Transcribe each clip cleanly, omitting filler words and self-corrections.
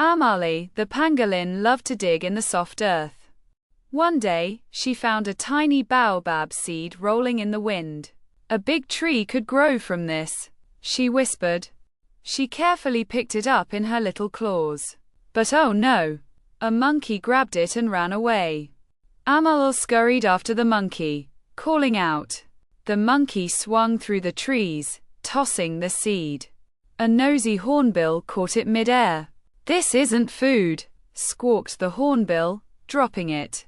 Amahle, the pangolin, loved to dig in the soft earth. One day, she found a tiny baobab seed rolling in the wind. A big tree could grow from this, she whispered. She carefully picked it up in her little claws. But oh no! A monkey grabbed it and ran away. Amahle scurried after the monkey, calling out. The monkey swung through the trees, tossing the seed. A nosy hornbill caught it mid-air. "This isn't food," squawked the hornbill, dropping it.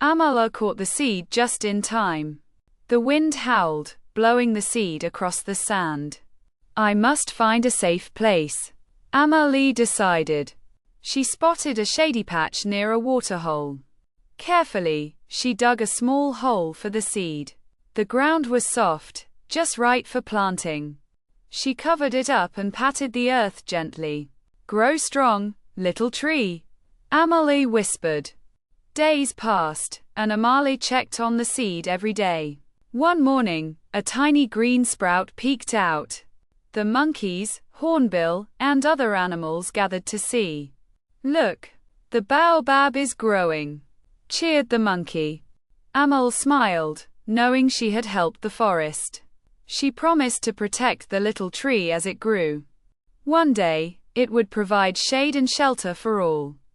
Amahle caught the seed just in time. The wind howled, blowing the seed across the sand. "I must find a safe place," Amahle decided. She spotted a shady patch near a waterhole. Carefully, she dug a small hole for the seed. The ground was soft, just right for planting. She covered it up and patted the earth gently. "Grow strong, little tree," Amahle whispered. Days passed, and Amahle checked on the seed every day. One morning, a tiny green sprout peeked out. The monkeys, hornbill, and other animals gathered to see. "Look, the baobab is growing," cheered the monkey. Amahle smiled, knowing she had helped the forest. She promised to protect the little tree as it grew. One day, it would provide shade and shelter for all.